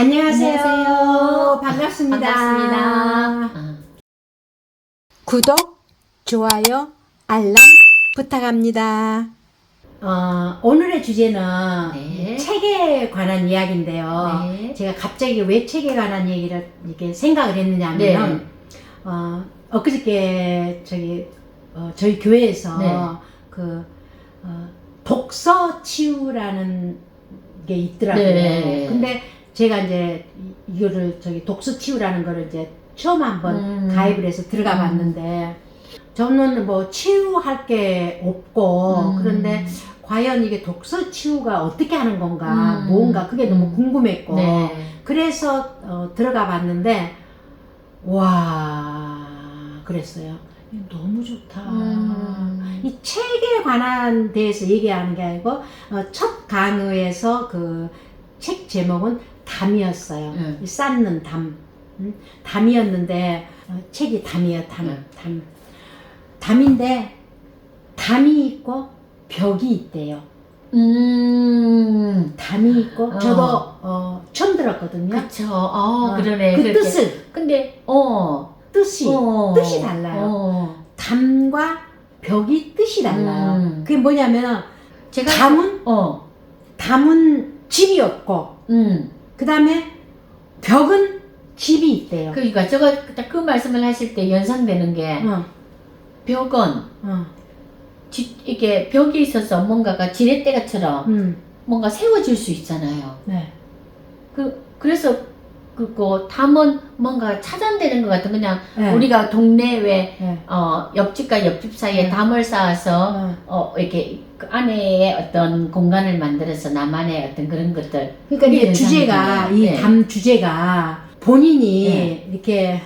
안녕하세요. 안녕하세요. 반갑습니다. 반갑습니다. 구독, 좋아요, 알람 부탁합니다. 오늘의 주제는 네. 책에 관한 이야기인데요. 네. 제가 갑자기 왜 책에 관한 얘기를 이렇게 생각을 했느냐면, 엊그저께 저희 교회에서 네. 독서 치유라는 게 있더라고요. 네. 근데 제가 이제 이거를 독서 치유라는 거를 이제 처음 한번 가입을 해서 들어가 봤는데, 저는 뭐 치유할 게 없고, 그런데 과연 이게 독서 치유가 어떻게 하는 건가, 뭔가 그게 너무 궁금했고, 네. 그래서 들어가 봤는데, 와, 그랬어요. 너무 좋다. 이 책에 관한 데에서 얘기하는 게 아니고, 첫 강의에서 그 책 제목은 담이었어요. 쌓는 담. 담이었는데, 책이 담이에요, 담. 담인데, 담이 있고, 벽이 있대요. 담이 있고, 저도, 처음 들었거든요. 그쵸. 그러네. 그 그렇게. 뜻을. 근데, 뜻이 달라요. 담과 벽이 뜻이 달라요. 그게 뭐냐면, 제가 담은 집이 없고, 그 다음에 벽은 집이 있대요. 그러니까 제가 그 말씀을 하실 때 연상되는 게 벽은 이게 벽이 있어서 뭔가가 지렛대가처럼 뭔가 세워질 수 있잖아요. 네. 그래서 담은 뭔가 차단되는 것 같은 그냥 네. 우리가 동네 왜 네. 옆집과 옆집 사이에 담을 쌓아서 이렇게 그 안에 어떤 공간을 만들어서 나만의 어떤 그런 것들. 그러니까 이제 주제가 이 네. 담 주제가 본인이 이렇게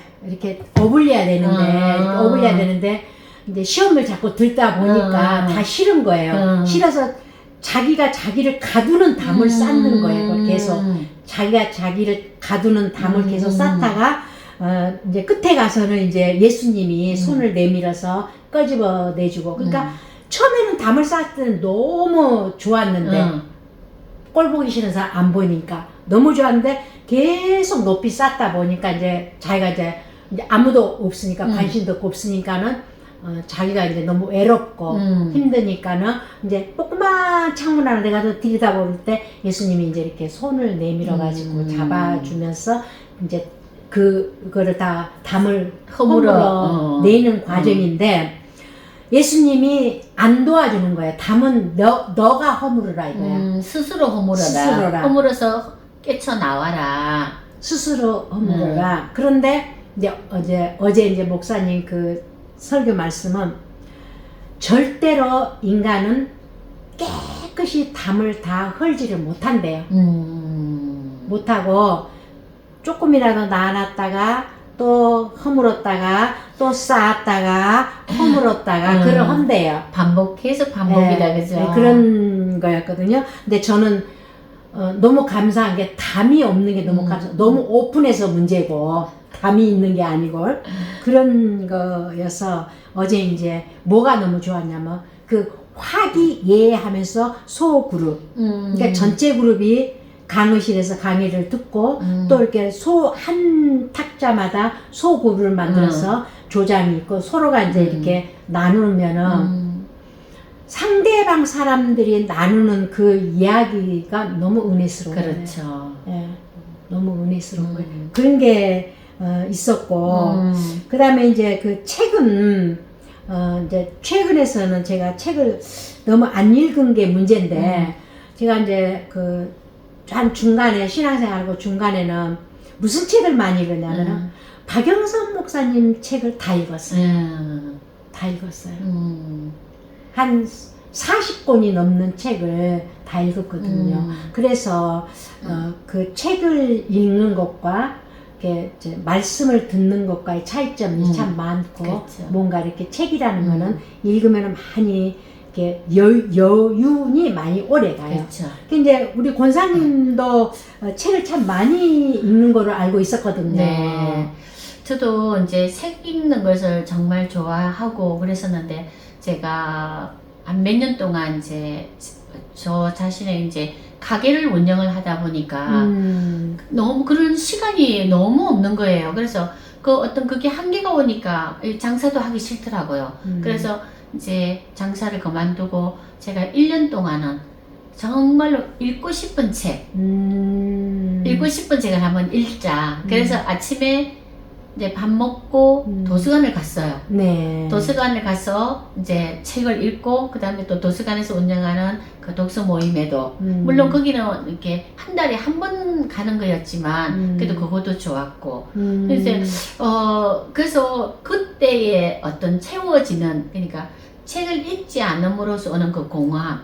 어불려야 되는데 이제 시험을 자꾸 들다 보니까 다 싫은 거예요. 싫어서 자기가 자기를 가두는 담을 쌓는 거예요. 그걸 계속 자기가 자기를 가두는 담을 계속 쌓다가 이제 끝에 가서는 이제 예수님이 손을 내밀어서 꺼집어 내주고, 그러니까 처음에는 담을 쌓을 때는 너무 좋았는데 꼴 보기 싫은 사람 안 보니까 너무 좋았는데 계속 높이 쌓다 보니까 이제 자기가 이제 아무도 없으니까 관심도 없으니까는 자기가 이제 너무 외롭고 힘드니까는 이제 조그만 창문 하나 내가 들여다볼 때 예수님이 이제 이렇게 손을 내밀어 가지고 잡아주면서 이제 그거를 다 담을 허물어 내는 과정인데, 예수님이 안 도와주는 거예요. 담은 너가 허물으라 이거야. 스스로 허물어라. 스스로라. 허물어서 깨쳐 나와라. 스스로 허물어라. 그런데 이제 어제 이제 목사님 그 설교 말씀은 절대로 인간은 깨끗이 담을 다 헐지를 못한대요. 못하고 조금이라도 놔놨다가 또 허물었다가 또 쌓았다가 허물었다가 그런데요. 계속 반복이다. 그죠? 네, 그런 거였거든요. 근데 저는 너무 감사한 게 담이 없는 게 너무 너무 오픈해서 문제고 담이 있는 게 아니고 그런 거여서 어제 이제 뭐가 너무 좋았냐면 그 화기애애하면서 소그룹, 그러니까 전체 그룹이 강의실에서 강의를 듣고 또 이렇게 한 탁자마다 소그룹을 만들어서 조장이 있고 서로가 이제 이렇게 나누면은 상대방 사람들이 나누는 그 이야기가 너무 은혜스러워요. 그렇죠. 예, 너무 은혜스러운 거예요. 그런 게 있었고, 그 다음에 이제 그 책은 이제 최근에서는 제가 책을 너무 안 읽은 게 문제인데, 제가 이제 한 중간에 신앙생활하고 중간에는 무슨 책을 많이 읽었냐면은 박영선 목사님 책을 다 읽었어요. 다 읽었어요. 한 40권이 넘는 책을 다 읽었거든요. 그래서 그 책을 읽는 것과 이제 말씀을 듣는 것과의 차이점이 참 많고, 그렇죠. 뭔가 이렇게 책이라는 거는 읽으면 많이 이렇게 여윤이 많이 오래 가요. 그렇죠. 이제 우리 권사님도 책을 참 많이 읽는 거를 알고 있었거든요. 네. 저도 이제 책 읽는 것을 정말 좋아하고 그랬었는데, 제가 한 몇 년 동안 이제 저 자신의 이제 가게를 운영을 하다 보니까 너무 그런 시간이 너무 없는 거예요. 그래서 그 어떤 그게 한계가 오니까 장사도 하기 싫더라고요. 그래서 이제 장사를 그만두고 제가 1년 동안은 정말로 읽고 싶은 책, 읽고 싶은 책을 한번 읽자. 그래서 아침에 이제 밥 먹고 도서관을 갔어요. 네. 도서관을 가서 이제 책을 읽고 그 다음에 또 도서관에서 운영하는 그 독서 모임에도 물론 거기는 이렇게 한 달에 한 번 가는 거였지만 그래도 그것도 좋았고 그래서 그때의 어떤 채워지는 그러니까 책을 읽지 않음으로써 오는 그 공허함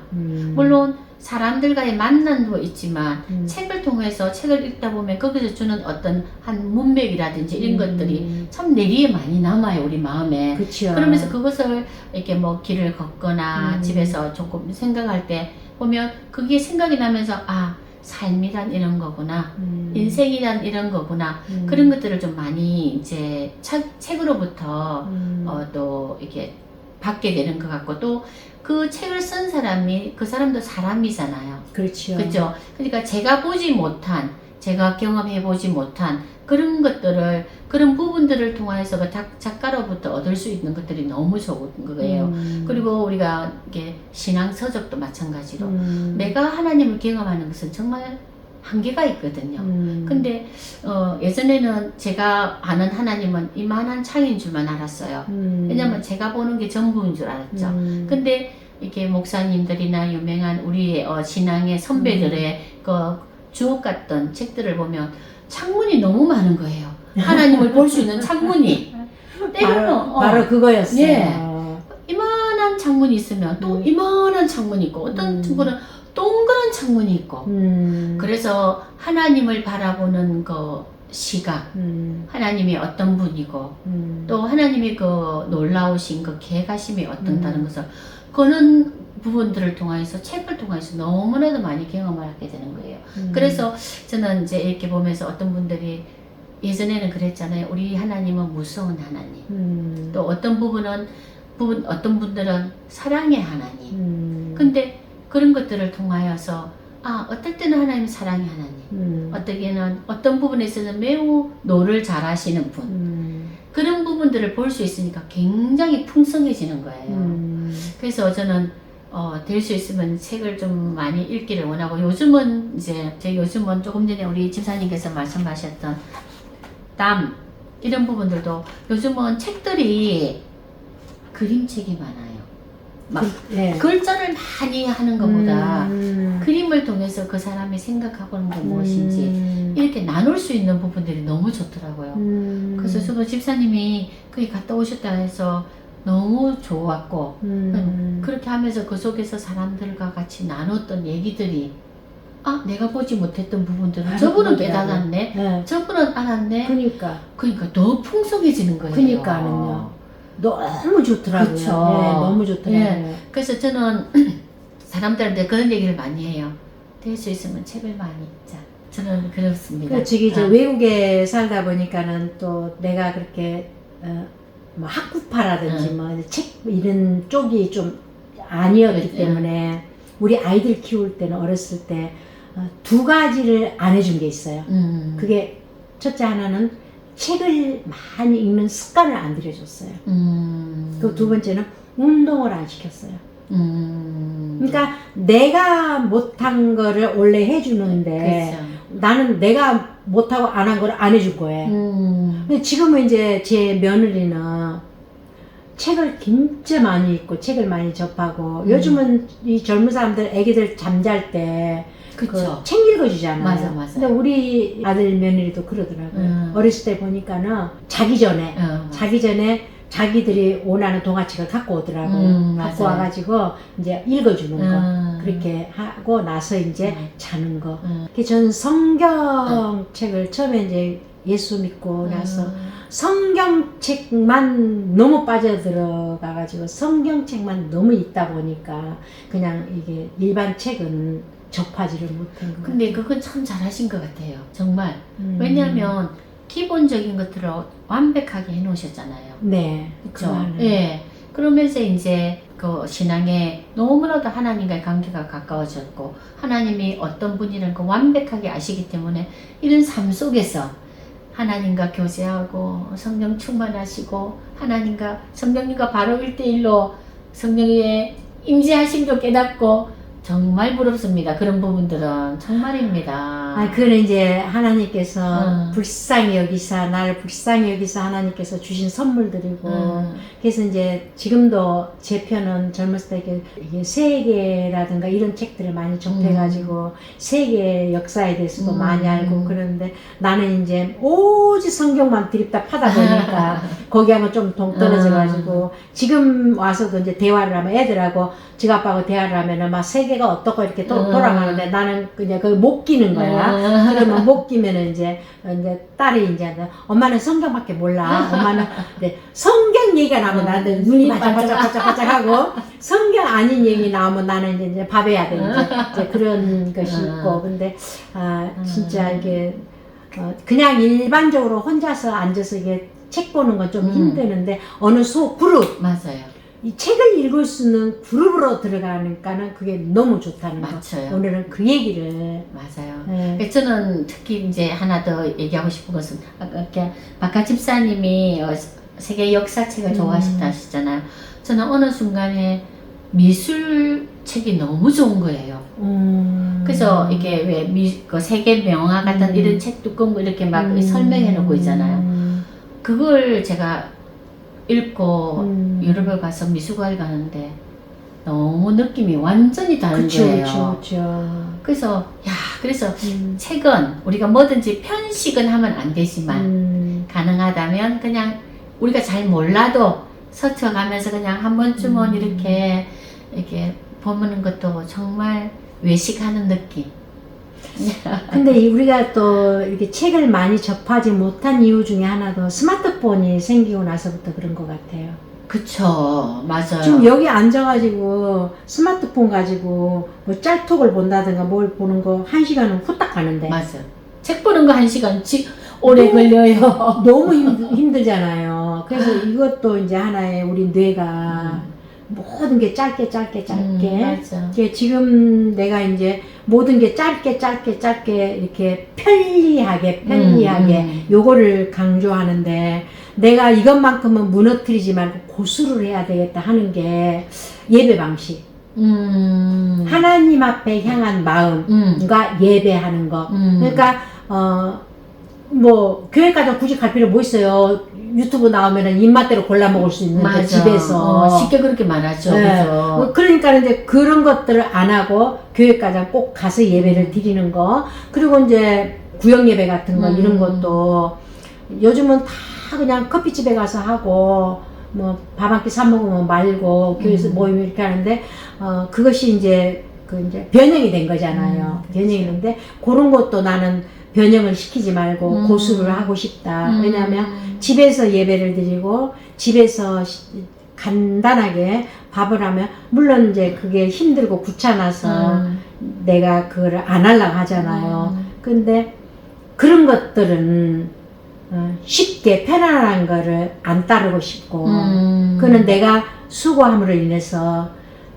물론 사람들과의 만남도 있지만 책을 통해서 책을 읽다 보면 거기서 주는 어떤 한 문맥이라든지 이런 것들이 참 내리에 많이 남아요 우리 마음에. 그쵸. 그러면서 그것을 이렇게 뭐 길을 걷거나 집에서 조금 생각할 때 보면 그게 생각이 나면서 아 삶이란 이런 거구나 인생이란 이런 거구나 그런 것들을 좀 많이 이제 책으로부터 또 이렇게 받게 되는 것 같고 또 그 책을 쓴 사람이 그 사람도 사람이잖아요. 그렇죠. 그렇죠. 그러니까 제가 보지 못한 제가 경험해 보지 못한 그런 것들을 그런 부분들을 통해서 그 작가로부터 얻을 수 있는 것들이 너무 좋은 거예요. 그리고 우리가 이게 신앙 서적도 마찬가지로 내가 하나님을 경험하는 것은 정말 한계가 있거든요. 근데 예전에는 제가 아는 하나님은 이만한 창인 줄만 알았어요. 왜냐면 제가 보는 게 전부인 줄 알았죠. 근데 이렇게 목사님들이나 유명한 우리의 신앙의 선배들의 그 주옥 같던 책들을 보면 창문이 너무 많은 거예요. 하나님을 볼 수 있는 창문이. 때로는 바로 그거였어요. 예. 이만한 창문이 있으면 또 이만한 창문이 있고 어떤 친구는 동그란 창문이 있고 그래서 하나님을 바라보는 그 시각 하나님이 어떤 분이고 또 하나님이 그 놀라우신 그 개가심이 어떤다는 것을 그런 부분들을 통해서 책을 통해서 너무나도 많이 경험을 하게 되는 거예요. 그래서 저는 이제 이렇게 보면서 어떤 분들이 예전에는 그랬잖아요. 우리 하나님은 무서운 하나님 또 어떤 어떤 분들은 사랑의 하나님 근데 그런 것들을 통하여서 어떨 때는 하나님은 사랑의 하나님 어떻게는 어떤 부분에 있어서는 매우 노를 잘하시는 분 그런 부분들을 볼 수 있으니까 굉장히 풍성해지는 거예요. 그래서 저는 될 수 있으면 책을 좀 많이 읽기를 원하고 요즘은 이제 요즘은 조금 전에 우리 집사님께서 말씀하셨던 땀 이런 부분들도 요즘은 책들이 그림책이 많아요. 막 글자를 많이 하는 것보다 그림을 통해서 그 사람이 생각하고 있는 게 무엇인지 이렇게 나눌 수 있는 부분들이 너무 좋더라고요. 그래서 저도 집사님이 거기 갔다 오셨다 해서 너무 좋았고 그렇게 하면서 그 속에서 사람들과 같이 나눴던 얘기들이 내가 보지 못했던 부분들을 저분은 깨달았네 저분은 알았네 그러니까 더 풍성해지는 거예요. 그러니까는요. 너무 좋더라고요. 그쵸. 너무 좋더라고요. 그래서 저는 사람들한테 그런 얘기를 많이 해요. 될 수 있으면 책을 많이 읽자. 저는 그렇습니다. 저기 외국에 살다 보니까는 또 내가 그렇게 뭐 학구파라든지 뭐 책 이런 쪽이 좀 아니었기 때문에 우리 아이들 키울 때는 어렸을 때 두 가지를 안 해준 게 있어요. 그게 첫째 하나는 책을 많이 읽는 습관을 안 들여줬어요. 그 두 번째는 운동을 안 시켰어요. 그러니까 내가 못한 거를 원래 해주는데 그렇죠. 나는 내가 못하고 안 한 거를 안 해줄 거예요. 근데 지금은 이제 제 며느리는 책을 진짜 많이 읽고 책을 많이 접하고 요즘은 이 젊은 사람들 애기들 잠잘 때 그쵸. 책 읽어주잖아요. 맞아. 근데 우리 아들 며느리도 그러더라고요. 어렸을 때 보니까는 자기 전에 자기들이 원하는 동화책을 갖고 오더라고요. 갖고 와가지고 이제 읽어주는 거 그렇게 하고 나서 이제 자는 거. 저는 성경책을 처음에 이제 예수 믿고 나서 성경책만 너무 빠져들어가가지고 성경책만 너무 읽다 보니까 그냥 이게 일반 책은 접하지를 못한 것 근데 그건 참 잘하신 것 같아요. 정말. 왜냐하면 기본적인 것들을 완벽하게 해놓으셨잖아요. 네. 그렇죠. 예. 그러면서 이제 그 신앙에 너무나도 하나님과의 관계가 가까워졌고 하나님이 어떤 분이라는 걸 완벽하게 아시기 때문에 이런 삶 속에서 하나님과 교제하고 성령 충만하시고 하나님과 성령님과 바로 1대1로 성령의 임재하심도 깨닫고 정말 부럽습니다. 그런 부분들은 정말입니다. 그건 이제 하나님께서 불쌍히 여기사, 나를 불쌍히 여기사 하나님께서 주신 선물들이고, 그래서 이제 지금도 제 편은 젊었을 때 이게 세계라든가 이런 책들을 많이 접해가지고, 세계 역사에 대해서도 많이 알고 그러는데, 나는 이제 오직 성경만 드립다 파다 보니까, 거기하고 좀 동떨어져가지고, 지금 와서도 이제 대화를 하면 애들하고, 지가 아빠하고 대화를 하면은 막 세계가 어떻고 이렇게 돌아가는데 나는 그냥 그걸 못 끼는 거야. 그러면 못 끼면은 이제 딸이 이제 엄마는 성경밖에 몰라. 엄마는 이제 성경 얘기가 나오면 나한테 눈이 바짝바짝바짝바짝 하고 성경 아닌 얘기 나오면 나는 이제 밥해야 돼. 이제 그런 것이 있고. 근데 진짜 이게 그냥 일반적으로 혼자서 앉아서 이게 책 보는 건 좀 힘드는데 어느 그룹 맞아요. 이 책을 읽을 수 있는 그룹으로 들어가니까는 그게 너무 좋다는 거. 맞아요. 오늘은 그 얘기를. 맞아요. 네. 저는 특히 이제 하나 더 얘기하고 싶은 것은 아까 박하 집사님이 세계 역사책을 좋아하신다 하시잖아요. 저는 어느 순간에 미술책이 너무 좋은 거예요. 그래서 이게 왜 그 세계 명화 같은 이런 책 두꺼운 거 이렇게 막 설명해 놓고 있잖아요. 그걸 제가 읽고 유럽에 가서 미술관에 가는데 너무 느낌이 완전히 다른 거예요. 그래서 그래서 책은 우리가 뭐든지 편식은 하면 안 되지만 가능하다면 그냥 우리가 잘 몰라도 서쳐가면서 그냥 한 번쯤은 이렇게 보는 것도 정말 외식하는 느낌. 근데 우리가 또 이렇게 책을 많이 접하지 못한 이유 중에 하나도 스마트폰이 생기고 나서부터 그런 것 같아요. 그쵸, 맞아요. 지금 여기 앉아가지고 스마트폰 가지고 뭐 짤톡을 본다든가 뭘 보는 거 1시간은 후딱 가는데. 맞아요. 책 보는 거 1시간 오래 걸려요. 너무 힘들잖아요. 그래서 이것도 이제 하나의 우리 뇌가 모든 게 짧게 맞아. 지금 내가 이제 모든 게 짧게 이렇게 편리하게 요거를 강조하는데 내가 이것만큼은 무너뜨리지 말고 고수를 해야 되겠다 하는 게 예배 방식. 하나님 앞에 향한 마음과 예배하는 거. 그러니까 뭐 교회 가서 굳이 갈 필요 뭐 있어요. 유튜브 나오면은 입맛대로 골라 먹을 수 있는데 집에서 쉽게 그렇게 말하죠. 네. 그러니까 이제 그런 것들을 안 하고 교회까지 꼭 가서 예배를 드리는 거, 그리고 이제 구역 예배 같은 거 이런 것도 요즘은 다 그냥 커피집에 가서 하고 뭐 밥 한 끼 사 먹으면 말고 교회에서 모임 이렇게 하는데 그것이 이제 이제 변형이 된 거잖아요. 변형이 됐는데 그런 것도 나는 변형을 시키지 말고 고수를 하고 싶다. 왜냐하면 집에서 예배를 드리고 집에서 간단하게 밥을 하면 물론 이제 그게 힘들고 귀찮아서 내가 그거를 안 하려고 하잖아요. 근데 그런 것들은 쉽게 편안한 거를 안 따르고 싶고 그는 내가 수고함으로 인해서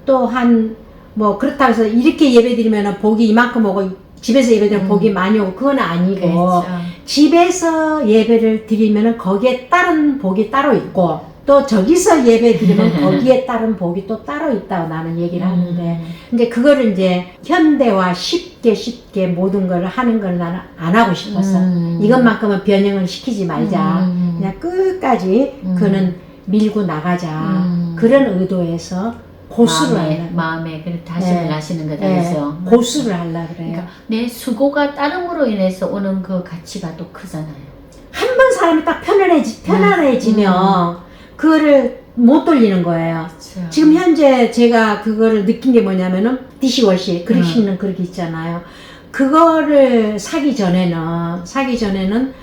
또한 뭐 그렇다고 해서 이렇게 예배 드리면 복이 이만큼 오고 집에서 예배드리면 복이 많이 오고 그건 아니고 그렇죠. 집에서 예배를 드리면 거기에 따른 복이 따로 있고 또 저기서 예배 드리면 거기에 따른 복이 또 따로 있다고 나는 얘기를 하는데 이제 그거를 이제 현대화 쉽게 모든 걸 하는 걸 나는 안 하고 싶었어. 이것만큼은 변형을 시키지 말자. 그냥 끝까지 그는 밀고 나가자. 그런 의도에서 고수를 하려고. 마음에 다짐을 하시는 거다. 그래서 고수를 하려고 그래요. 그러니까 내 수고가 따름으로 인해서 오는 그 가치가 또 크잖아요. 한 번 사람이 딱 편안해지면 그거를 못 돌리는 거예요. 그렇죠. 지금 현재 제가 그거를 느낀 게 뭐냐면은 디시워시 그릇 씻는 그릇 있잖아요. 그거를 사기 전에는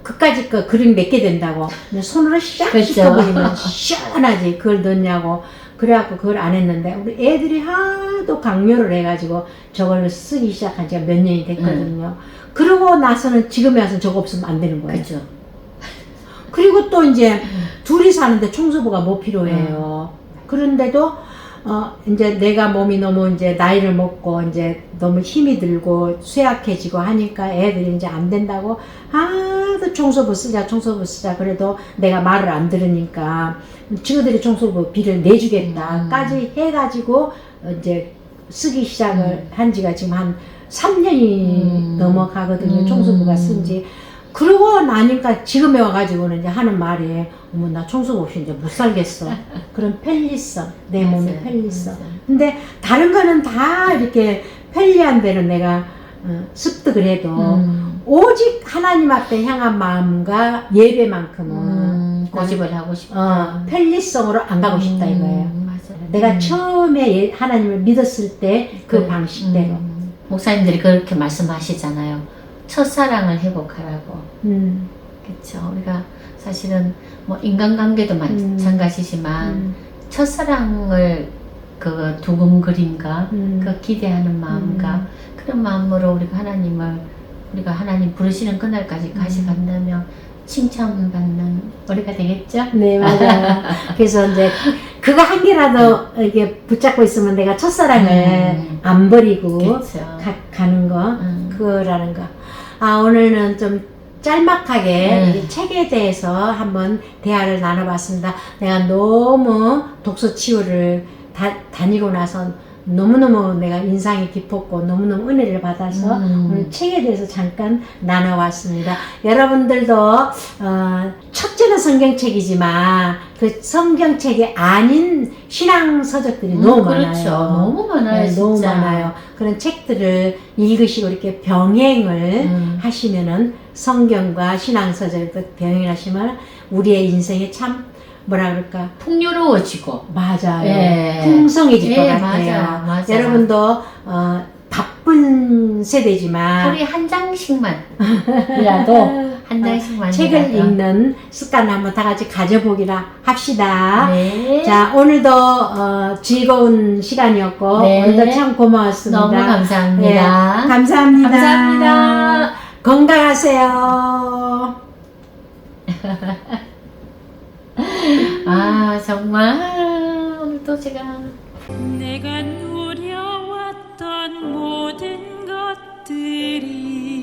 그까짓 거 그릇 몇 개 된다고 손으로 샥 씻어버리면 시원하지. 그걸 넣냐고. 그래갖고 그걸 안 했는데 우리 애들이 하도 강요를 해가지고 저걸 쓰기 시작한 지가 몇 년이 됐거든요. 그러고 나서는 지금에 와서 저거 없으면 안 되는 거예요. 그렇죠. 그리고 또 이제 둘이 사는데 청소부가 뭐 필요해요. 그런데도 이제 내가 몸이 너무 이제 나이를 먹고 이제 너무 힘이 들고 쇠약해지고 하니까 애들이 이제 안 된다고 하도 청소부 쓰자 그래도 내가 말을 안 들으니까 친구들이 청소부 비를 내주겠다까지 해가지고 이제 쓰기 시작을 한 지가 지금 한 3년이 넘어가거든요. 청소부가 쓴지. 그러고 나니까 지금에 와가지고는 이제 하는 말이 어머 나 청소부 없이 이제 못 살겠어. 그런 편리성, 내 몸의 맞아요. 편리성. 맞아요. 근데 다른 거는 다 이렇게 편리한 데는 내가 습득을 해도 오직 하나님 앞에 향한 마음과 예배만큼은 고집을 하고 싶다. 편리성으로 안 가고 싶다 이거예요. 맞아요. 내가 처음에 하나님을 믿었을 때 그 방식대로. 목사님들이 그렇게 말씀하시잖아요. 첫사랑을 회복하라고. 그렇죠. 우리가 사실은 뭐 인간관계도 마찬가지지만 첫사랑을 그 두근거림과 그 기대하는 마음과 그런 마음으로 우리가 하나님 부르시는 그날까지 가시간다면 칭찬받는 우리가 되겠죠? 네, 맞아요. 그래서 이제 그거 한 개라도 이게 붙잡고 있으면 내가 첫사랑을 안 버리고 그렇죠. 가는 거, 그거라는 거. 오늘은 좀 짤막하게 이 책에 대해서 한번 대화를 나눠봤습니다. 내가 너무 독서 치유를 다니고 나서 너무너무 내가 인상이 깊었고 너무너무 은혜를 받아서 오늘 책에 대해서 잠깐 나눠봤습니다. 여러분들도 첫째는 성경책이지만 그 성경책이 아닌 신앙 서적들이 너무 그렇죠. 많아요. 너무 많아요. 네, 너무 진짜. 많아요. 그런 책들을 읽으시고 이렇게 병행을 하시면은 성경과 신앙 서적을 병행을 하시면 우리의 인생에 참 뭐라 그럴까 풍요로워지고 맞아요. 예. 풍성해질 것 예, 같아요. 맞아요. 여러분도 바쁜 세대지만 하루에 한 장씩만이라도 한 장씩만 책을 읽는 습관을 한번 다 같이 가져보기라 합시다. 네. 자, 오늘도 즐거운 시간이었고 네. 오늘도 참 고마웠습니다. 너무 감사합니다. 예, 감사합니다. 감사합니다. 건강하세요. 정말 오늘도 제가 내가 누려왔던 모든 것들이